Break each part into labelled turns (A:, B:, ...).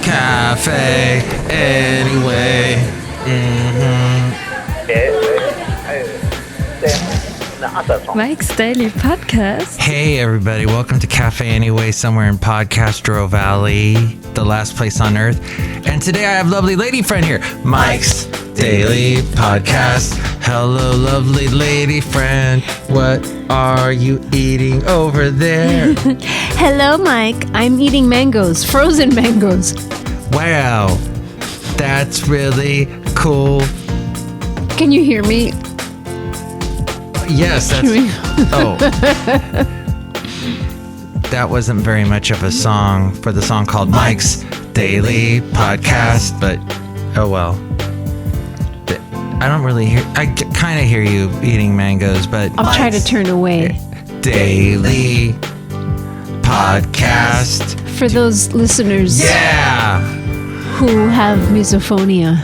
A: Café Anyway.
B: Mike's Daily Podcast.
A: Hey everybody, welcome to Café Anyway, somewhere in Podcastro Valley, the last place on earth. And today I have lovely lady friend here, Mike's Daily Podcast. Hello, lovely lady friend. What are you eating over there?
B: Hello, Mike. I'm eating mangoes, frozen mangoes.
A: Wow, that's really cool.
B: Can you hear me?
A: Yes, that's... Oh. That wasn't very much of a song for the song called Mike's Daily Podcast, but oh well. I don't really hear... I kind of hear you eating mangoes, but...
B: I'll try to turn away.
A: Daily Podcast.
B: For those listeners who have misophonia.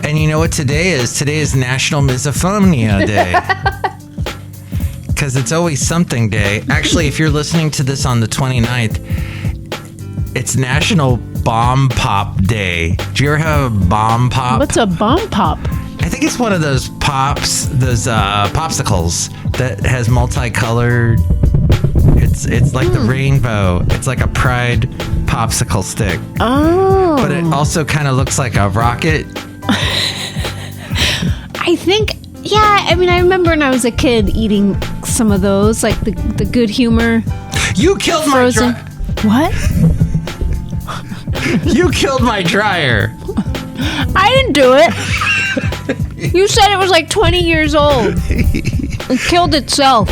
A: And you know what today is? Today is National Misophonia Day. Because it's always something day. Actually, if you're listening to this on the 29th, it's National Bomb Pop Day. Do you ever have a bomb pop?
B: What's a bomb pop?
A: I think it's one of those pops, those popsicles that has multicolored. It's like the rainbow. It's like a pride popsicle stick.
B: Oh.
A: But it also kind of looks like a rocket.
B: I think, I remember when I was a kid eating some of those, like the Good Humor.
A: You killed
B: frozen.
A: my
B: What?
A: You killed my dryer.
B: I didn't do it. You said it was like 20 years old. It killed itself.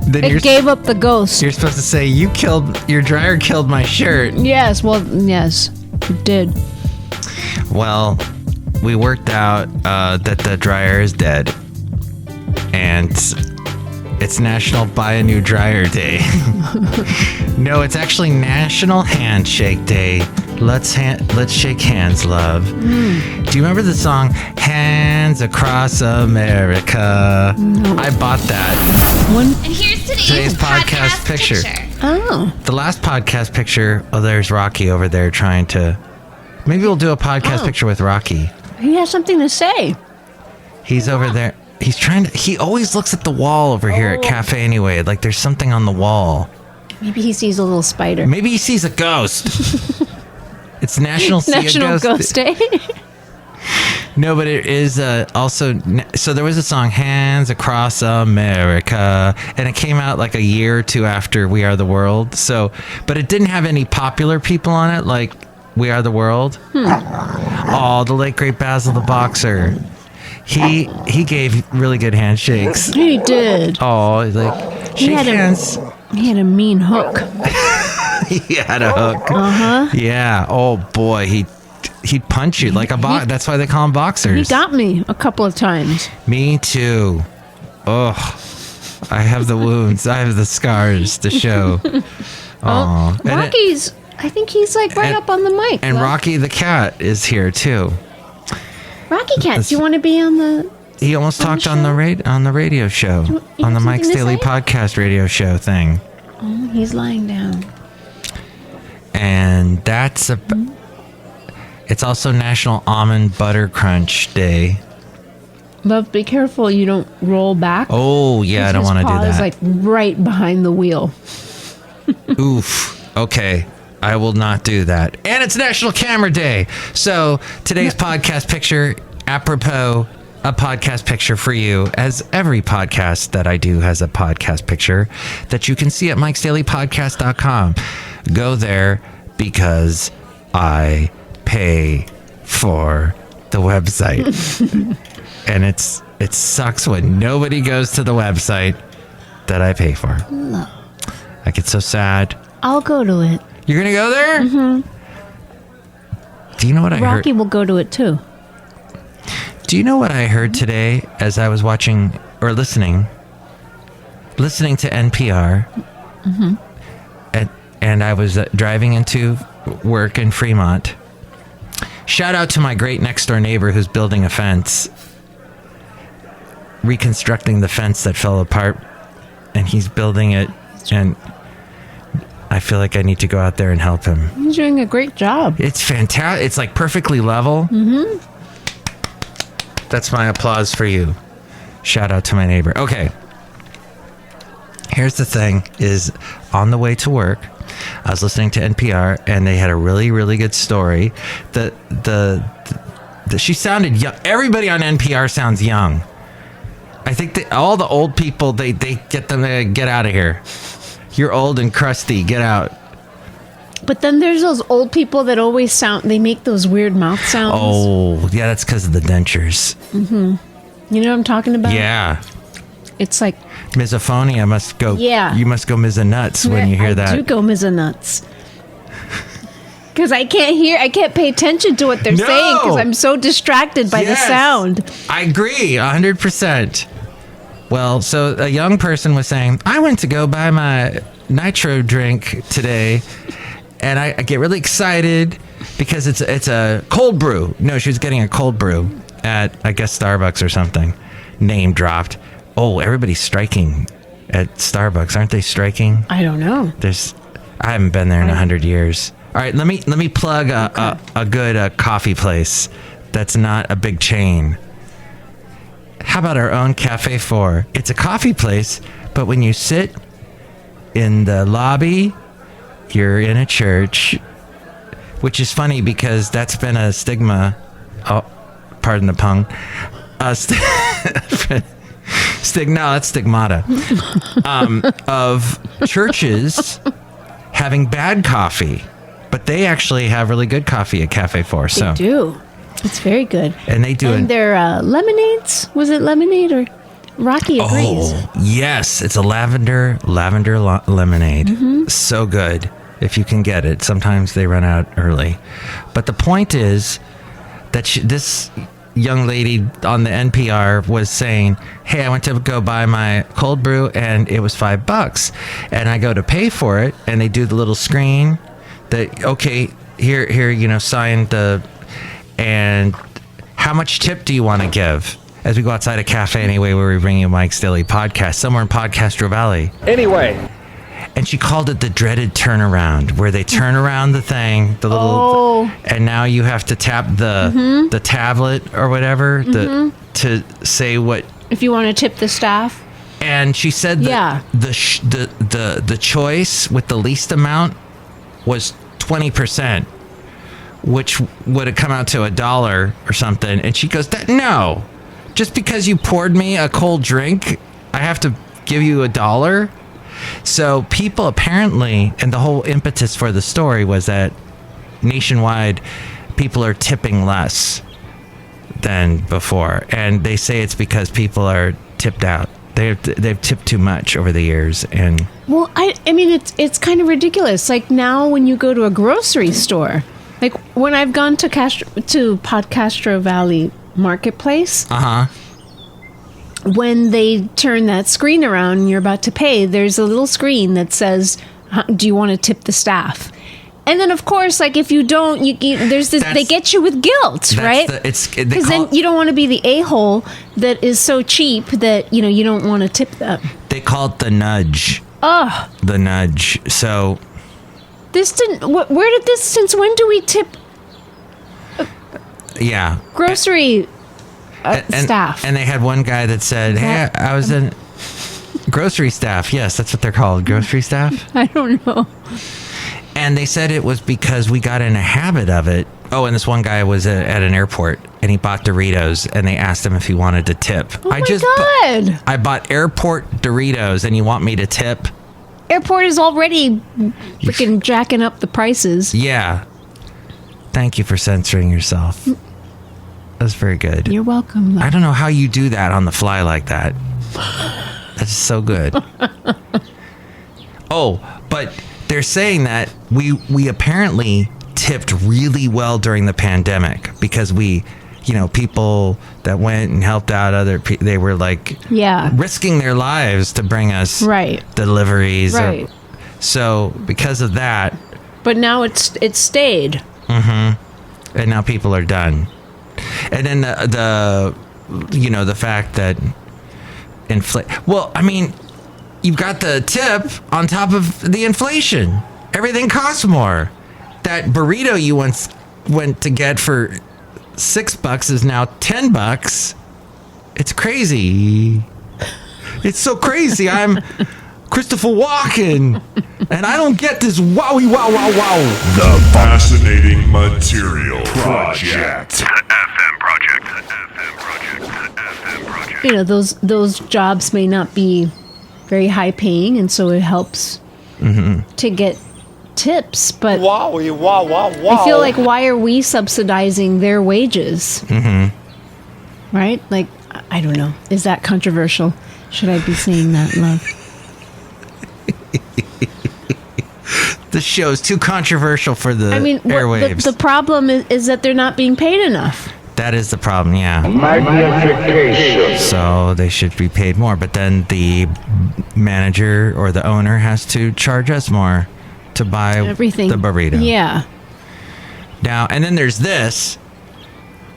A: Then
B: it gave up the ghost.
A: You're supposed to say, your dryer killed my shirt.
B: Yes, it did.
A: Well, we worked out that the dryer is dead. And it's National Buy a New Dryer Day. No, it's actually National Handshake Day. Let's shake hands, love. Do you remember the song Hands Across America?
B: No.
A: I bought that.
C: And here's today's podcast picture.
B: Oh.
A: The last podcast picture, there's Rocky over there trying to... Maybe we'll do a podcast picture with Rocky.
B: He has something to say.
A: He's over there. He's trying to... He always looks at the wall over here at Café Anyway. Like there's something on the wall.
B: Maybe he sees a little spider.
A: Maybe he sees a ghost. It's National
B: Ghost Day.
A: No, but it is also... So there was a song, Hands Across America, and it came out like a year or two after We Are the World. So, but it didn't have any popular people on it, like We Are the World. Oh, the late great Basil the Boxer. He gave really good handshakes.
B: He did.
A: Oh, like, shake hands.
B: He had a mean hook.
A: He had a hook.
B: Uh-huh.
A: Yeah. Oh, boy. He'd punch you like a box. That's why they call him boxers.
B: He got me a couple of times.
A: Me too. Ugh. I have the wounds. I have the scars to show. Oh,
B: Rocky's... I think he's like right up on the mic.
A: And Rocky the cat is here too.
B: Rocky Cat, do you want to be on the...
A: He almost talked on the radio show. On the Mike's Daily Podcast radio show thing.
B: Oh, he's lying down.
A: And that's it's also National Almond Butter Crunch Day.
B: But be careful you don't roll back.
A: Oh, yeah, I don't want to do that.
B: His paw is like right behind the wheel.
A: Oof. Okay. I will not do that. And it's National Camera Day. So today's podcast picture, apropos, a podcast picture for you, as every podcast that I do has a podcast picture that you can see at mikesdailypodcast.com. Go there because I pay for the website. And it sucks when nobody goes to the website that I pay for.
B: No.
A: I get so sad.
B: I'll go to it.
A: You're going to go there? Mm-hmm. Do you know what I heard?
B: Rocky will go to it too.
A: Do you know what I heard today as I was watching or listening to NPR? Mm-hmm. And I was driving into work in Fremont. Shout out to my great next door neighbor who's building a fence, reconstructing the fence that fell apart, and he's building it. And I feel like I need to go out there and help him.
B: He's doing a great job.
A: It's fantastic. It's like perfectly level. Mm-hmm. That's my applause for you. Shout out to my neighbor. Okay. Here's the thing is on the way to work, I was listening to NPR and they had a really, really good story. She sounded young. Everybody on NPR sounds young. I think that all the old people, they get them to get out of here. You're old and crusty. Get out.
B: But then there's those old people that always they make those weird mouth sounds.
A: Oh, yeah, that's because of the dentures.
B: Mm-hmm. You know what I'm talking about?
A: Yeah.
B: It's like...
A: misophonia must go...
B: Yeah.
A: You must go nuts when you hear that.
B: I do go nuts. Because I can't pay attention to what they're saying because I'm so distracted by the sound.
A: I agree, 100%. Well, so a young person was saying, I went to go buy my nitro drink today, and I get really excited because it's a cold brew. No, she was getting a cold brew at, I guess, Starbucks or something. Name dropped. Oh, everybody's striking at Starbucks. Aren't they striking?
B: I don't know.
A: I haven't been there in 100 years. All right, let me plug a good coffee place that's not a big chain. How about our own Cafe 4? It's a coffee place, but when you sit in the lobby, you're in a church, which is funny because that's been a stigma. Oh, pardon the pun. No, that's stigmata. Of churches having bad coffee. But they actually have really good coffee at Cafe 4. So.
B: They do. It's very good.
A: And they do.
B: And their lemonades. Was it lemonade or Rocky agrees?
A: Oh, yes. It's a lavender lemonade. Mm-hmm. So good. If you can get it. Sometimes they run out early. But the point is that this young lady on the NPR was saying, hey, I went to go buy my cold brew and it was $5. And I go to pay for it and they do the little screen that, okay, here, sign and how much tip do you want to give? As we go outside a Café Anyway, where we bring you Mike's Daily Podcast, somewhere in Podcastro Valley.
D: Anyway.
A: And she called it the dreaded turnaround, where they turn around the thing, the little, and now you have to tap the tablet or whatever to say what.
B: If you want to tip the staff.
A: And she said that the choice with the least amount was 20%, which would have come out to $1 or something. And she goes, no, just because you poured me a cold drink, I have to give you $1. So people apparently, and the whole impetus for the story was that nationwide, people are tipping less than before. And they say it's because people are tipped out. They've tipped too much over the years. And
B: well, I mean, it's kind of ridiculous. Like now when you go to a grocery store, like when I've gone to Podcastro Valley Marketplace, when they turn that screen around and you're about to pay, there's a little screen that says, do you want to tip the staff? And then, of course, like if you don't, there's this. They get you with guilt, right? Because then you don't want to be the a-hole that is so cheap that you don't want to tip them.
A: They call it the nudge.
B: Oh,
A: the nudge. So
B: this didn't. Where did this? Since when do we tip?
A: Yeah,
B: grocery staff.
A: And they had one guy that said, "Hey, I was in grocery staff." Yes, that's what they're called, grocery staff.
B: I don't know.
A: And they said it was because we got in a habit of it. Oh, and this one guy was at an airport, and he bought Doritos, and they asked him if he wanted to tip.
B: Oh my God!
A: I bought airport Doritos, and you want me to tip?
B: Airport is already freaking jacking up the prices.
A: Yeah. Thank you for censoring yourself. That's very good.
B: You're welcome.
A: I don't know how you do that on the fly like that. That's so good. Oh, but they're saying that we apparently tipped really well during the pandemic because people that went and helped out other people, they were like risking their lives to bring us deliveries.
B: Right.
A: So because of that.
B: But now it's stayed.
A: Mm-hmm. And now people are done. And then the fact that well, I mean, you've got the tip on top of the inflation. Everything costs more. That burrito you once went to get for $6 is now $10. It's crazy. It's so crazy. I'm Christopher Walken, and I don't get this wowie wow wow wow.
D: The Fascinating Material Project.
B: You know, those jobs may not be very high paying, and so it helps to get tips, but
E: Wowie, wow, wow, wow.
B: I feel like, why are we subsidizing their wages? Right? Like, I don't know. Is that controversial? Should I be saying that, love?
A: This show is too controversial for the airwaves.
B: The problem is that they're not being paid enough.
A: That is the problem, yeah.
D: Magnification.
A: So they should be paid more, but then the manager or the owner has to charge us more to buy
B: Everything.
A: the burrito.
B: Yeah.
A: Now, and then there's this.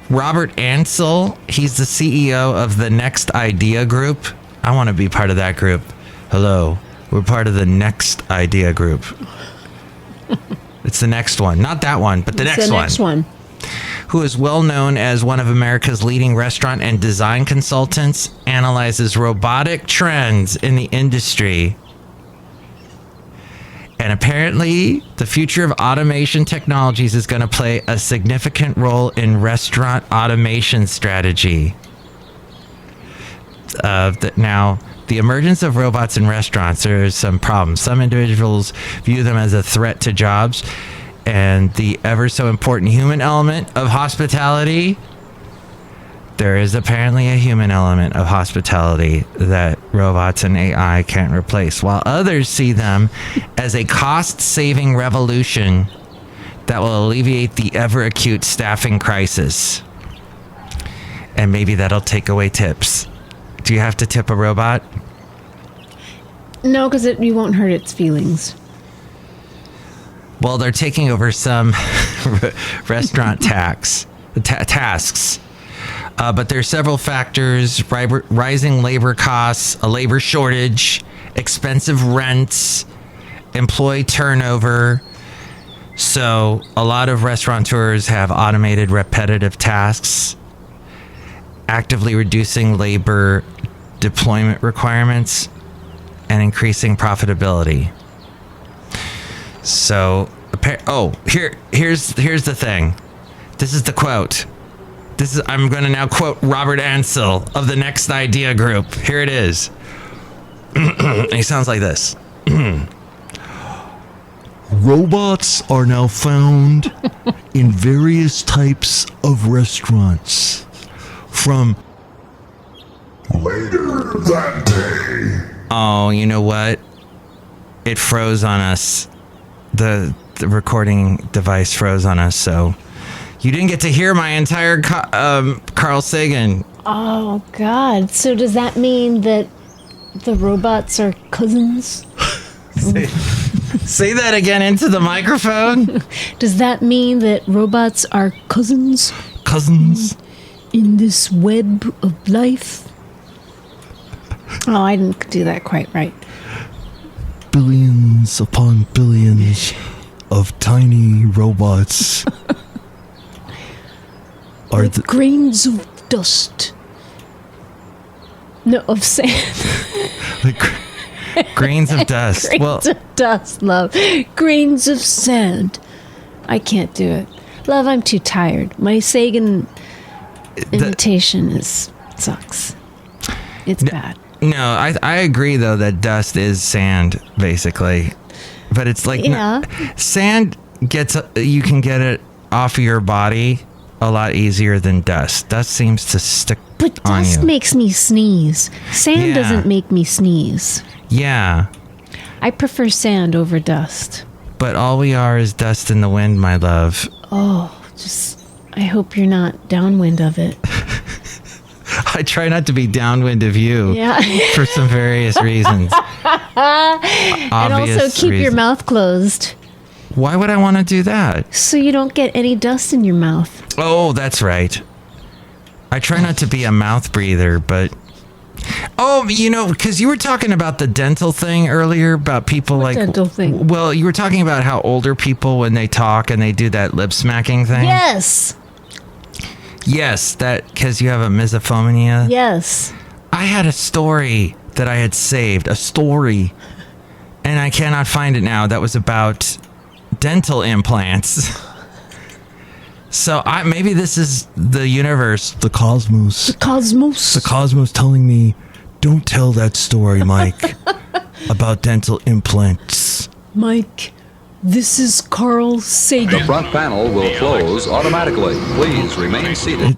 A: Robert Ansel, he's the CEO of the Next Idea Group. I want to be part of that group. Hello, we're part of the Next Idea Group. It's the next one. Not that one, but the next one. Who is well known as one of America's leading restaurant and design consultants, analyzes robotic trends in the industry. And apparently, the future of automation technologies is going to play a significant role in restaurant automation strategy. Now, the emergence of robots in restaurants, there's some problems. Some individuals view them as a threat to jobs and the ever so important human element of hospitality. There is apparently a human element of hospitality that robots and AI can't replace, while others see them as a cost-saving revolution that will alleviate the ever-acute staffing crisis. And maybe that'll take away tips. Do you have to tip a robot?
B: No, because you won't hurt its feelings.
A: Well, they're taking over some restaurant tasks. But there's several factors: rising labor costs, a labor shortage, expensive rents, employee turnover. So a lot of restaurateurs have automated repetitive tasks, actively reducing labor deployment requirements, and increasing profitability. So, here's the thing. This is the quote. I'm going to now quote Robert Ansel of the Next Idea Group. Here it is. He sounds like this.
F: Robots are now found in various types of restaurants. From
D: Later that day.
A: Oh, you know what? It froze on us. The recording device froze on us, so you didn't get to hear my entire Carl Sagan.
B: Oh, God. So does that mean that the robots are cousins?
A: Say that again into the microphone.
B: Does that mean that robots are cousins?
A: Cousins?
B: In this web of life? Oh, I didn't do that quite right.
F: Billions upon billions of tiny robots are
B: like grains of dust. No, of sand.
A: Grains of dust.
B: Grains of dust, love. Grains of sand. I can't do it. Love, I'm too tired. My Sagan imitation sucks. It's bad.
A: No, I agree, though, that dust is sand, basically. But it's like, sand you can get it off of your body a lot easier than dust. Dust seems to stick on you.
B: But dust makes me sneeze. Sand doesn't make me sneeze.
A: Yeah.
B: I prefer sand over dust.
A: But all we are is dust in the wind, my love.
B: Oh, I hope you're not downwind of it.
A: I try not to be downwind of you for some various reasons.
B: And also keep your mouth closed.
A: Why would I want to do that?
B: So you don't get any dust in your mouth.
A: Oh, that's right. I try not to be a mouth breather, but Oh, because you were talking about the dental thing earlier about people
B: What dental thing?
A: Well, you were talking about how older people, when they talk and they do that lip smacking thing.
B: Yes.
A: Yes, that because you have a misophonia.
B: Yes.
A: I had a story that I had saved, and I cannot find it now. That was about dental implants. So maybe this is the universe,
F: The cosmos. The cosmos telling me, don't tell that story, Mike, about dental implants.
B: Mike, this is Carl Sagan.
E: The front panel will close automatically. Please remain seated.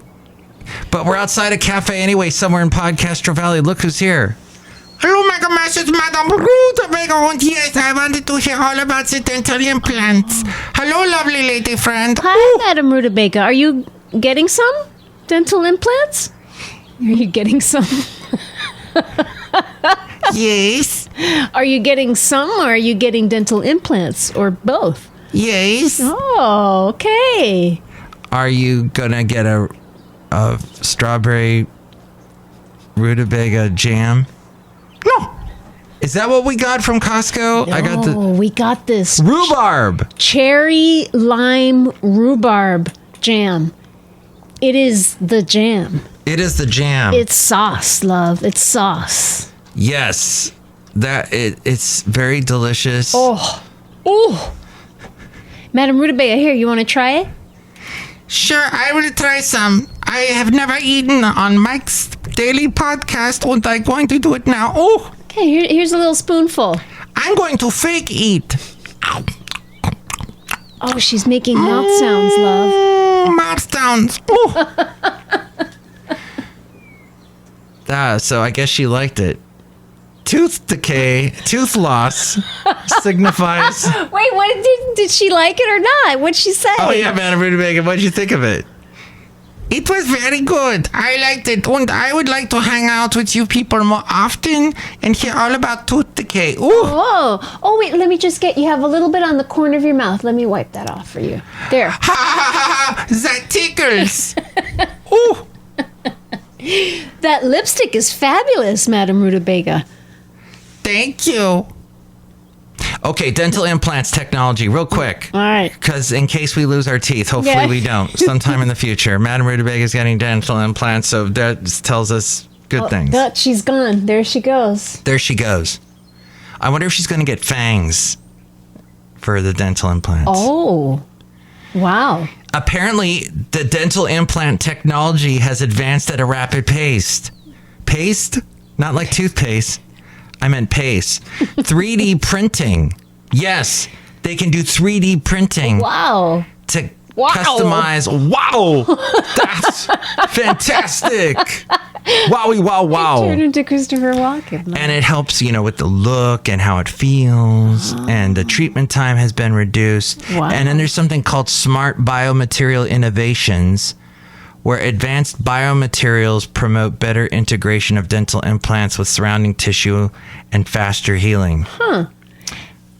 A: But we're outside a Cafe Anyway, somewhere in Podcastro Valley. Look who's here.
G: Hello, Mega Masters, Madame Rootabega, and yes, I wanted to hear all about the dental implants. Hello, lovely lady friend.
B: Hi, Madame Rootabega. Are you getting some dental implants? Are you getting some?
G: Yes,
B: Are you getting some, or are you getting dental implants, or both?
G: yes.
B: Oh, okay.
A: Are you gonna get a strawberry rutabaga jam?
G: No,
A: Is that what we got from Costco? I got the
B: we got this
A: rhubarb.
B: cherry lime rhubarb jam. It is the jam.
A: It is the jam.
B: It's sauce, love. It's sauce.
A: Yes, it's very delicious.
B: Oh, Madame Rootabega, here, you want to try it?
G: sure, I will try some. I have never eaten on Mike's daily podcast, and I'm going to do it now. Oh,
B: Okay, here's a little spoonful.
G: I'm going to fake eat.
B: Oh, she's making mouth sounds, love.
G: Mouth sounds. Oh,
A: So I guess she liked it. Tooth decay, tooth loss signifies.
B: Wait, what did she like it or not? What'd she say?
A: Oh yeah, Madame Rootabega, what'd you think of it?
G: it was very good. I liked it, and I would like to hang out with you people more often and hear all about tooth decay. Ooh.
B: Oh, wait, let me just you have a little bit on the corner of your mouth. Let me wipe that off for you. There.
G: Ha ha ha ha! That tickles. Ooh.
B: That lipstick is fabulous, Madame Rootabega.
G: Thank you.
A: Okay, dental implants technology, real quick.
B: All right.
A: Because in case we lose our teeth, hopefully
B: Yeah.
A: we don't, sometime in the future. Madame Rootabega is getting dental implants, so that tells us good things.
B: She's gone. There she goes.
A: There she goes. I wonder if she's going to get fangs for the dental implants.
B: Oh, wow.
A: Apparently, the dental implant technology has advanced at a rapid pace. Paste? Not like toothpaste. I meant pace. 3D printing. Yes, they can do 3D printing
B: Wow.
A: to
B: Wow.
A: customize. Wow, that's fantastic. Wowie, wow,
B: Turn
A: wow.
B: into Christopher Walken.
A: And it helps, with the look and how it feels. And the treatment time has been reduced.
B: Wow.
A: And then there's something called Smart Biomaterial Innovations, where advanced biomaterials promote better integration of dental implants with surrounding tissue and faster healing.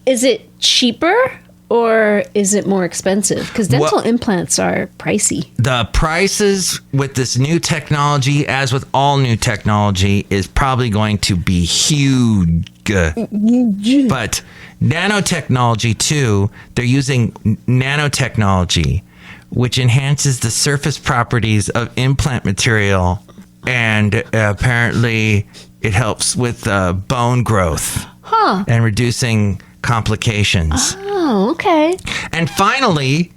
B: Is it cheaper or is it more expensive? Because dental implants are pricey.
A: The prices with this new technology, as with all new technology, is probably going to be huge. But nanotechnology, too, they're using nanotechnology, which enhances the surface properties of implant material. And apparently it helps with bone growth and reducing complications.
B: Oh, okay.
A: And finally,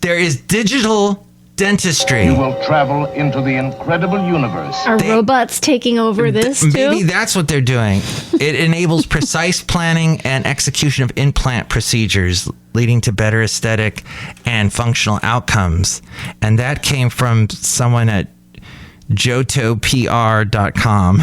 A: there is digital dentistry.
H: You will travel into the incredible universe.
B: Are robots taking over this too?
A: Maybe that's what they're doing. It enables precise planning and execution of implant procedures, leading to better aesthetic and functional outcomes. And that came from someone at jotopr.com.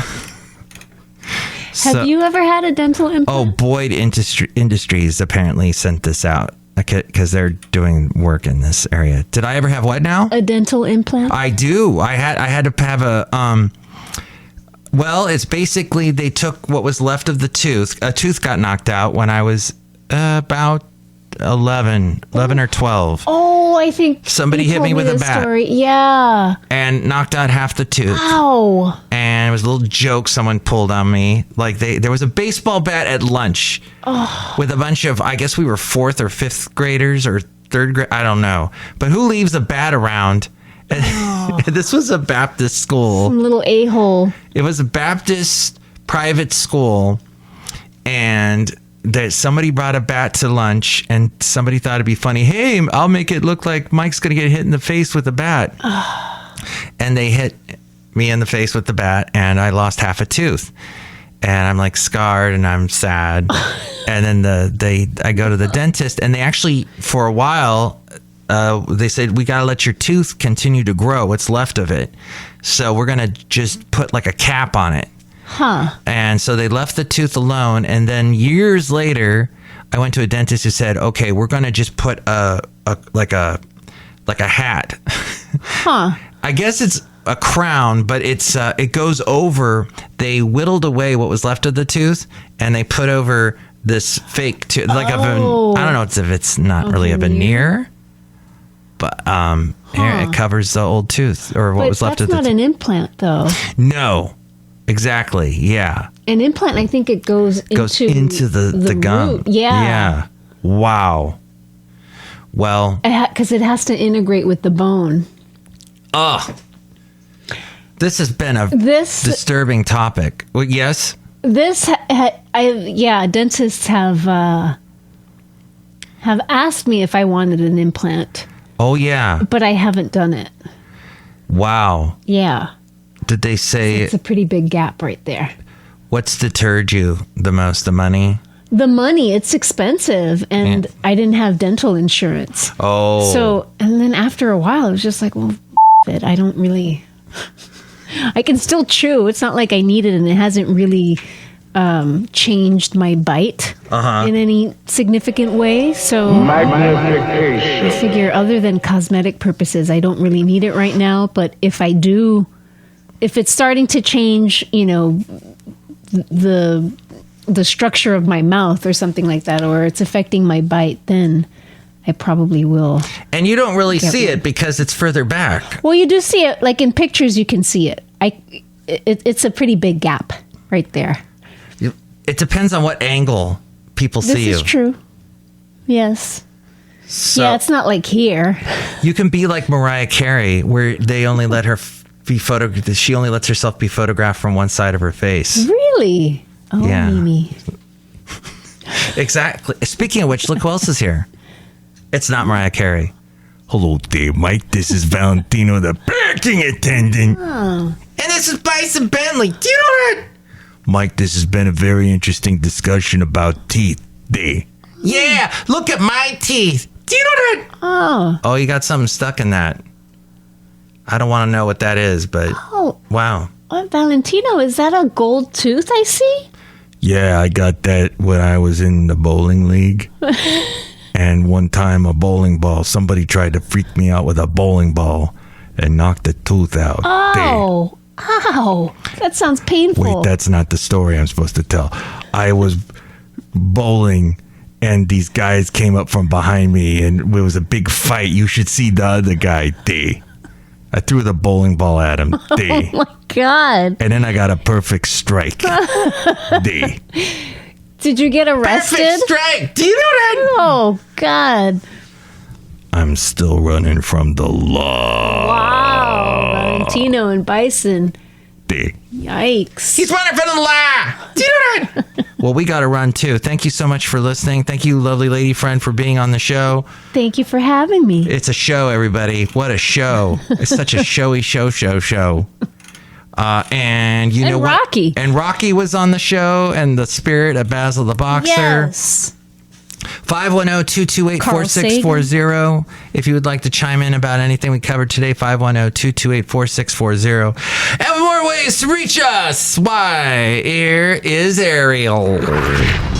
B: Have you ever had a dental implant?
A: Oh, Boyd Industries apparently sent this out because they're doing work in this area. Did I ever have what now?
B: A dental implant?
A: I do. I had to have a well, it's basically they took what was left of the tooth. A tooth got knocked out when I was about 11 or 12.
B: Oh, Oh, I think
A: somebody
B: you
A: hit
B: told
A: me with a
B: this
A: bat.
B: story. Yeah.
A: And knocked out half the tooth.
B: Ow.
A: And it was a little joke someone pulled on me. Like there was a baseball bat at lunch with a bunch of, I guess we were 4th or 5th graders or 3rd grade. I don't know. But who leaves a bat around? This was a Baptist school.
B: Some little a-hole.
A: It was a Baptist private school, and somebody brought a bat to lunch, and somebody thought it'd be funny. Hey, I'll make it look like Mike's going to get hit in the face with a bat. And they hit me in the face with the bat, and I lost half a tooth. And I'm like scarred, and I'm sad. And then I go to the dentist, and they actually, for a while, they said, we got to let your tooth continue to grow, what's left of it. So we're going to just put like a cap on it.
B: Huh.
A: And so they left the tooth alone. And then years later, I went to a dentist who said, okay, we're going to just put a hat.
B: Huh.
A: I guess it's a crown, but it goes over. They whittled away what was left of the tooth, and they put over this fake tooth. Like I don't know if it's not really a veneer. But it covers the old tooth or what was left of the
B: That's not an implant, though.
A: No, exactly. Yeah.
B: An implant, I think it goes into
A: the gum.
B: root. Yeah.
A: Yeah. Wow. Well,
B: because it has to integrate with the bone.
A: Oh, this has been a disturbing topic. Well, yes.
B: Dentists have asked me if I wanted an implant.
A: Oh, yeah.
B: But I haven't done it.
A: Wow.
B: Yeah.
A: Did they say...
B: It's a pretty big gap right there.
A: What's deterred you the most? The money?
B: The money. It's expensive. And I didn't have dental insurance.
A: Oh.
B: So, and then after a while, it was just like, well, it. I don't really... I can still chew. It's not like I need it, and it hasn't really... changed my bite in any significant way. So
H: Magnification.
B: I figure other than cosmetic purposes, I don't really need it right now. But if I do, if it's starting to change, the structure of my mouth or something like that, or it's affecting my bite, then I probably will.
A: And you don't really see it because it's further back.
B: Well, you do see it. Like in pictures, you can see it. It's a pretty big gap right there.
A: It depends on what angle people see you.
B: This is true. Yes.
A: So
B: yeah, it's not like here.
A: You can be like Mariah Carey, where they only let her be photographed. She only lets herself be photographed from one side of her face.
B: Really? Oh,
A: yeah.
B: Mimi.
A: Exactly. Speaking of which, look who else is here. It's not Mariah Carey.
F: Hello there, Mike. This is Valentino, the parking attendant.
B: Oh.
G: And this is Bison Bentley. Do you know that?
F: Mike, this has been a very interesting discussion about teeth. There.
G: Yeah, look at my teeth. Do you know that?
A: Oh, you got something stuck in that. I don't want to know what that is, but wow.
B: Valentino, is that a gold tooth I see?
F: Yeah, I got that when I was in the bowling league. And one time somebody tried to freak me out with a bowling ball and knocked the tooth out.
B: Oh. Ow, that sounds painful.
F: Wait, that's not the story I'm supposed to tell. I was bowling, and these guys came up from behind me, and it was a big fight. You should see the other guy, D. I threw the bowling ball at him, D.
B: Oh, my God.
F: And then I got a perfect strike, D.
B: Did you get arrested?
G: Perfect strike. Do you know that?
B: Oh, God.
F: I'm still running from the law.
B: Wow, Valentino and Bison.
F: D.
B: Yikes.
G: He's running from the law. Do you know that?
A: Well, we got to run too. Thank you so much for listening. Thank you, lovely lady friend, for being on the show.
B: Thank you for having me.
A: It's a show, everybody. What a show. It's such a showy show. And you know what?
B: Rocky.
A: And Rocky was on the show, and the spirit of Basil the Boxer.
B: Yes.
A: 510-228-4640. If you would like to chime in about anything we covered today, 510-228-4640. And more ways to reach us. Why, here is Ariel.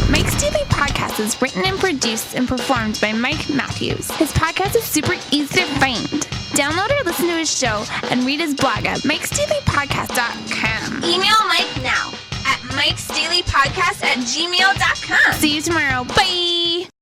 C: Mike's Daily Podcast is written and produced and performed by Mike Matthews. His podcast is super easy to find. Download or listen to his show and read his blog at mikesdailypodcast.com.
I: Email Mike now at mikesdailypodcast@gmail.com.
C: See you tomorrow. Bye.